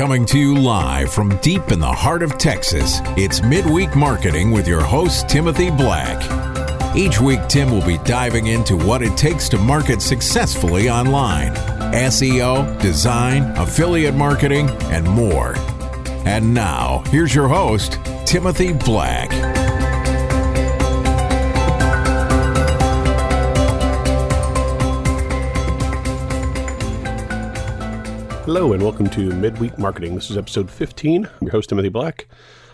Coming to you live from deep in the heart of Texas, it's Midweek Marketing with your host, Timothy Black. Each week, Tim will be diving into what it takes to market successfully online, SEO, design, affiliate marketing, and more. And now, here's your host, Timothy Black. Hello and welcome to Midweek Marketing. This is episode 15. I'm your host, Timothy Black.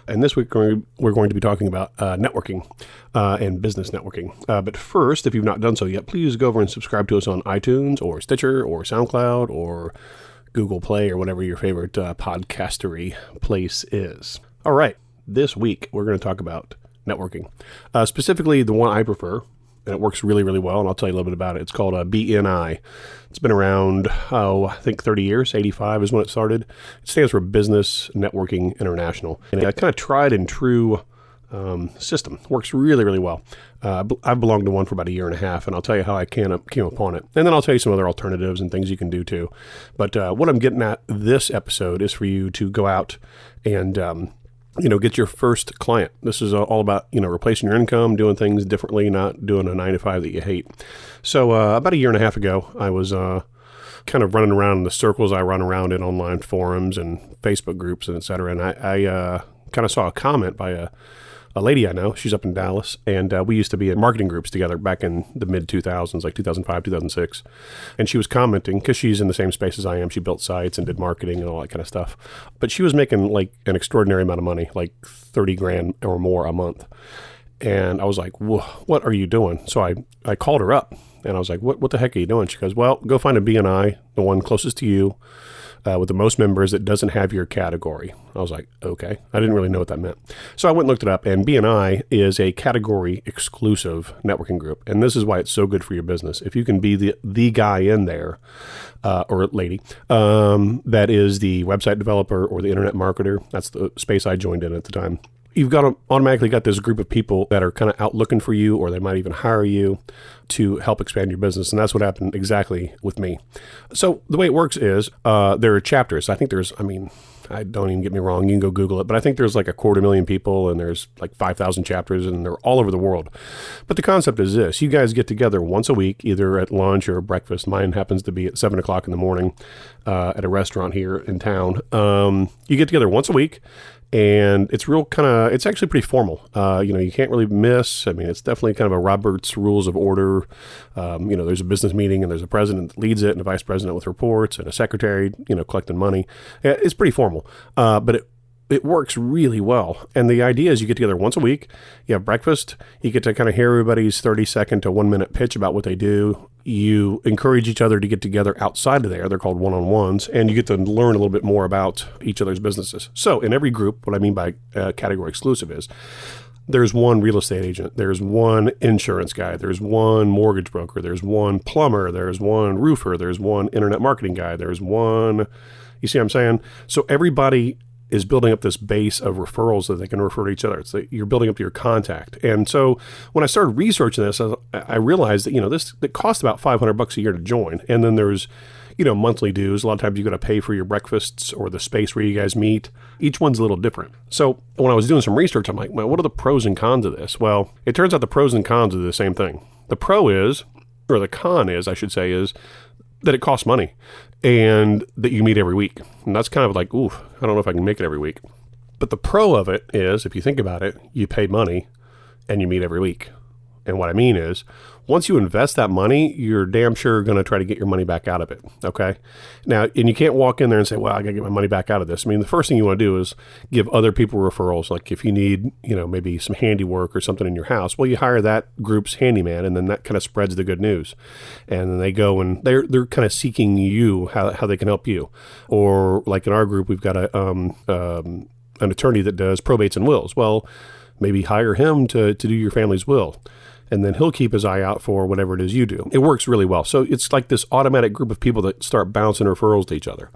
And this week we're going to be talking about networking and business networking. But first, if you've not done so yet, please go over and subscribe to us on iTunes or Stitcher or SoundCloud or Google Play or whatever your favorite podcastery place is. All right, this week we're going to talk about networking. Specifically, the one I prefer, and it works really, really well, and I'll tell you a little bit about it. It's called BNI. It's been around, I think 30 years, 85 is when it started. It stands for Business Networking International. And a kind of tried and true system. Works really, really well. I've belonged to one for about a year and a half, and I'll tell you how I came upon it. And then I'll tell you some other alternatives and things you can do too. But what I'm getting at this episode is for you to go out and get your first client. This is all about, replacing your income, doing things differently, not doing a 9-to-5 that you hate. So about a year and a half ago, I was kind of running around in the circles I run around in online forums and Facebook groups and et cetera. And I kind of saw a comment by a lady I know. She's up in Dallas, and we used to be in marketing groups together back in the mid-2000s, like 2005, 2006. And she was commenting, because she's in the same space as I am. She built sites and did marketing and all that kind of stuff. But she was making like an extraordinary amount of money, like 30 grand or more a month. And I was like, what are you doing? So I called her up, and I was like, what the heck are you doing? She goes, well, go find a BNI, the one closest to you, with the most members that doesn't have your category. I was like, okay. I didn't really know what that meant. So I went and looked it up, and BNI is a category exclusive networking group. And this is why it's so good for your business. If you can be the guy in there, or lady, that is the website developer or the internet marketer. That's the space I joined in at the time. You've automatically got this group of people that are kind of out looking for you, or they might even hire you to help expand your business. And that's what happened exactly with me. So the way it works is there are chapters. I think I don't even get me wrong, you can go Google it, but I think there's like 250,000 people, and there's like 5,000 chapters, and they're all over the world. But the concept is this: you guys get together once a week, either at lunch or breakfast. Mine happens to be at 7 o'clock in the morning at a restaurant here in town. You get together once a week, and it's it's actually pretty formal. You can't really miss. It's definitely kind of a Robert's Rules of Order. There's a business meeting, and there's a president that leads it, and a vice president with reports, and a secretary, collecting money. It's pretty formal, but it works really well. And the idea is you get together once a week, you have breakfast, you get to kind of hear everybody's 30-second to 1-minute pitch about what they do. You encourage each other to get together outside of there. They're called one-on-ones, and you get to learn a little bit more about each other's businesses. So in every group, what I mean by category exclusive is there's one real estate agent, there's one insurance guy, there's one mortgage broker, there's one plumber, there's one roofer, there's one internet marketing guy, there's one, you see what I'm saying? So everybody is building up this base of referrals that they can refer to each other. You're building up your contact. And so when I started researching this, I realized that, it costs about $500 a year to join. And then there's, monthly dues. A lot of times you got to pay for your breakfasts or the space where you guys meet. Each one's a little different. So when I was doing some research, I'm like, well, what are the pros and cons of this? Well, it turns out the pros and cons are the same thing. The pro is, or the con is, I should say, is that it costs money and that you meet every week. And that's kind of like, oof, I don't know if I can make it every week. But the pro of it is, if you think about it, you pay money and you meet every week. And what I mean is, once you invest that money, you're damn sure going to try to get your money back out of it. Okay. Now, and you can't walk in there and say, well, I got to get my money back out of this. The first thing you want to do is give other people referrals. Like if you need, maybe some handiwork or something in your house, well, you hire that group's handyman, and then that kind of spreads the good news. And then they go and they're kind of seeking you, how they can help you. Or like in our group, we've got an attorney that does probates and wills. Well, maybe hire him to do your family's will. And then he'll keep his eye out for whatever it is you do. It works really well. So it's like this automatic group of people that start bouncing referrals to each other.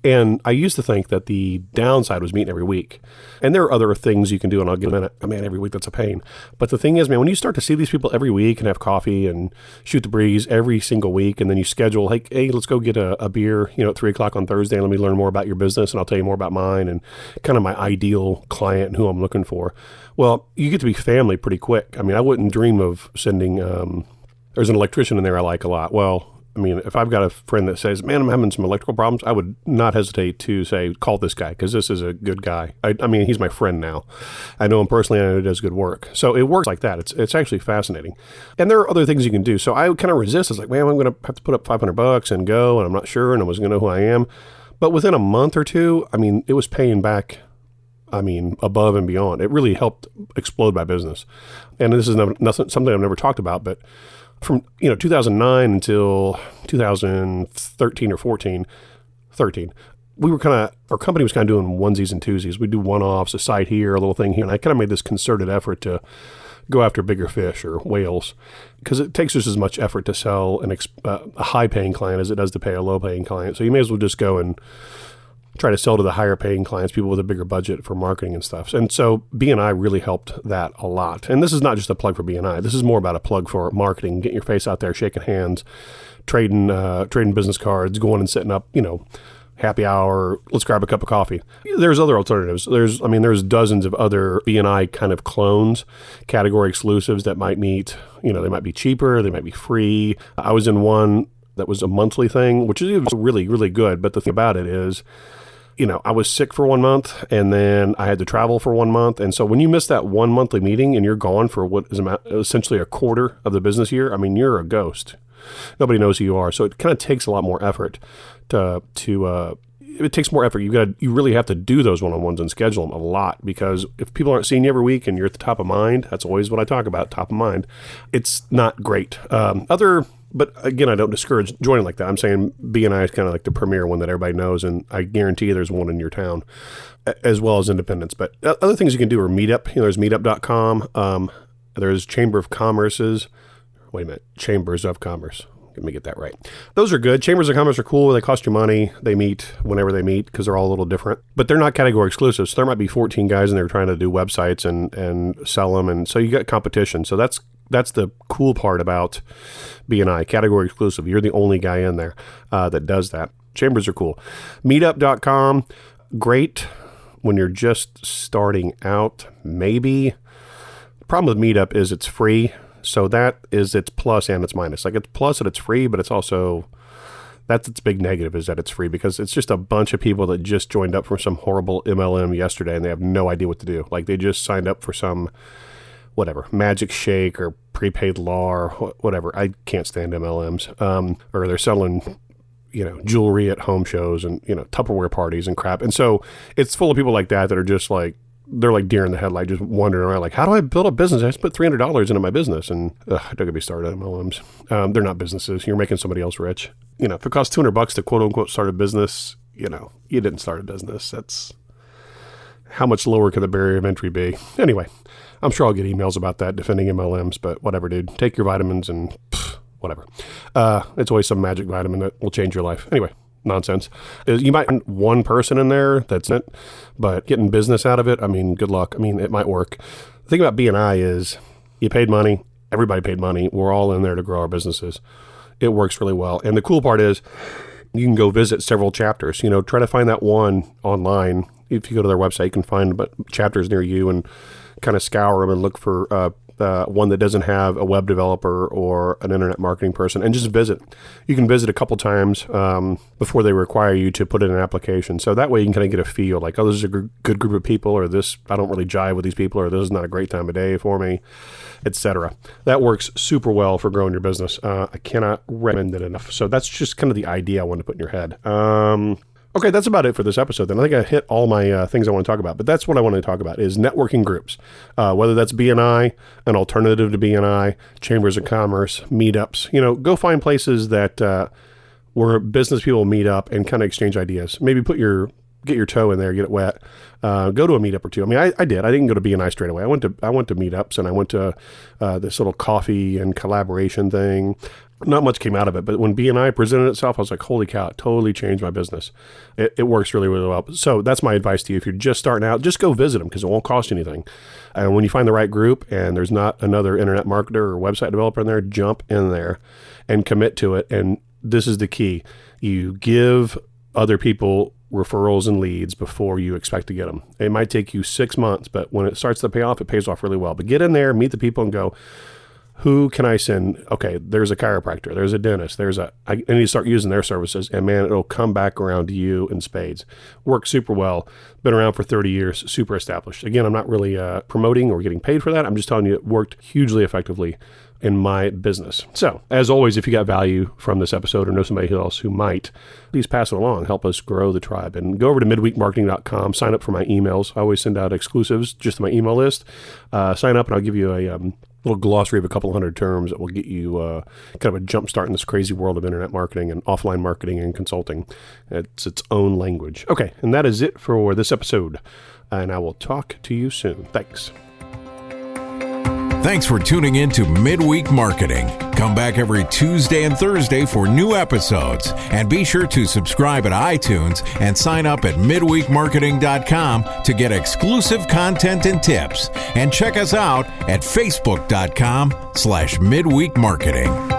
And I used to think that the downside was meeting every week. And there are other things you can do, and I'll get in it. Man, every week that's a pain. But the thing is, man, when you start to see these people every week and have coffee and shoot the breeze every single week, and then you schedule, like, hey, let's go get a beer, at 3 o'clock on Thursday, and let me learn more about your business, and I'll tell you more about mine and kind of my ideal client and who I'm looking for. Well, you get to be family pretty quick. I mean, I wouldn't dream of sending, there's an electrician in there I like a lot. Well, I mean, if I've got a friend that says, man, I'm having some electrical problems, I would not hesitate to say, call this guy, because this is a good guy. I mean, he's my friend now. I know him personally, and I know he does good work. So it works like that. It's actually fascinating. And there are other things you can do. So I kind of resist. It's like, man, I'm going to have to put up $500 and go, and I'm not sure, and I wasn't going to know who I am. But within a month or two, I mean, it was paying back, above and beyond. It really helped explode my business. And this is something I've never talked about, but from 2009 until 2013 or 13, our company was kind of doing onesies and twosies. We'd do one-offs, a site here, a little thing here. And I kind of made this concerted effort to go after bigger fish or whales, because it takes just as much effort to sell a high-paying client as it does to pay a low-paying client. So you may as well just go and try to sell to the higher paying clients, people with a bigger budget for marketing and stuff. And so BNI really helped that a lot. And this is not just a plug for BNI. This is more about a plug for marketing, getting your face out there, shaking hands, trading business cards, going and setting up, happy hour, let's grab a cup of coffee. There's other alternatives. There's dozens of other BNI kind of clones, category exclusives that might meet, they might be cheaper, they might be free. I was in one that was a monthly thing, which is really, really good. But the thing about it is, I was sick for 1 month, and then I had to travel for 1 month. And so when you miss that one monthly meeting and you're gone for what is essentially a quarter of the business year, you're a ghost. Nobody knows who you are. So it kind of takes a lot more effort it takes more effort. You really have to do those one-on-ones and schedule them a lot, because if people aren't seeing you every week and you're at the top of mind, that's always what I talk about, top of mind. It's not great. But again, I don't discourage joining like that. I'm saying BNI is kind of like the premier one that everybody knows, and I guarantee you there's one in your town, as well as independents. But other things you can do are Meetup. There's meetup.com. There's Chamber of Commerce's. Wait a minute. Chambers of Commerce. Let me get that right. Those are good. Chambers of Commerce are cool. They cost you money. They meet whenever they meet, because they're all a little different. But they're not category exclusive. So there might be 14 guys in there trying to do websites and sell them. And so you got competition. So that's the cool part about BNI, category exclusive. You're the only guy in there that does that. Chambers are cool. Meetup.com, great when you're just starting out, maybe. The problem with Meetup is it's free. So that is its plus and its minus. Like, it's plus that it's free, but it's also, that's its big negative, is that it's free, because it's just a bunch of people that just joined up for some horrible MLM yesterday, and they have no idea what to do. Like, they just signed up for some magic shake or prepaid law or whatever. I can't stand MLMs. Or they're selling, jewelry at home shows and, Tupperware parties and crap. And so it's full of people like that are just like, they're like deer in the headlight, just wandering around like, how do I build a business? I just put $300 into my business, and don't get me started on MLMs. They're not businesses. You're making somebody else rich. If it costs $200 to quote unquote start a business, you didn't start a business. That's how much lower could the barrier of entry be? Anyway, I'm sure I'll get emails about that defending MLMs, but whatever, dude. Take your vitamins and whatever. It's always some magic vitamin that will change your life. Anyway. Nonsense. You might find one person in there that's it, but getting business out of it, good luck. It might work. The thing about BNI is you paid money. Everybody paid money. We're all in there to grow our businesses. It works really well. And the cool part is you can go visit several chapters. Try to find that one online. If you go to their website, you can find chapters near you and kind of scour them and look for one that doesn't have a web developer or an internet marketing person, and just visit. You can visit a couple times before they require you to put in an application. So that way you can kind of get a feel like, oh, this is a good group of people, or this, I don't really jive with these people, or this is not a great time of day for me, etc. That works super well for growing your business. I cannot recommend it enough. So that's just kind of the idea I wanted to put in your head. Okay, that's about it for this episode. Then I think I hit all my things I want to talk about. But that's what I want to talk about is networking groups, whether that's BNI, an alternative to BNI, chambers of commerce, meetups. Go find places that where business people meet up and kind of exchange ideas. Maybe get your toe in there, get it wet. Go to a meetup or two. I did. I didn't go to BNI straight away. I went to meetups, and I went to this little coffee and collaboration thing. not much came out of it, but when BNI presented itself, I was like, holy cow, it totally changed my business. It works really, really well. So that's my advice to you. If you're just starting out, just go visit them because it won't cost you anything. And when you find the right group and there's not another internet marketer or website developer in there, jump in there and commit to it. And this is the key. You give other people referrals and leads before you expect to get them. It might take you 6 months, but when it starts to pay off, it pays off really well. But get in there, meet the people and go, who can I send? Okay, there's a chiropractor, there's a dentist, I need to start using their services, and man, it'll come back around to you in spades. Works super well, been around for 30 years, super established. Again, I'm not really promoting or getting paid for that. I'm just telling you it worked hugely effectively in my business. So, as always, if you got value from this episode or know somebody else who might, please pass it along. Help us grow the tribe. And go over to midweekmarketing.com, sign up for my emails. I always send out exclusives just to my email list. Sign up and I'll give you a little glossary of a couple hundred terms that will get you kind of a jump start in this crazy world of internet marketing and offline marketing and consulting. It's its own language. Okay, and that is it for this episode. And I will talk to you soon. Thanks. Thanks for tuning in to Midweek Marketing. Come back every Tuesday and Thursday for new episodes. And be sure to subscribe at iTunes and sign up at midweekmarketing.com to get exclusive content and tips. And check us out at facebook.com/midweekmarketing.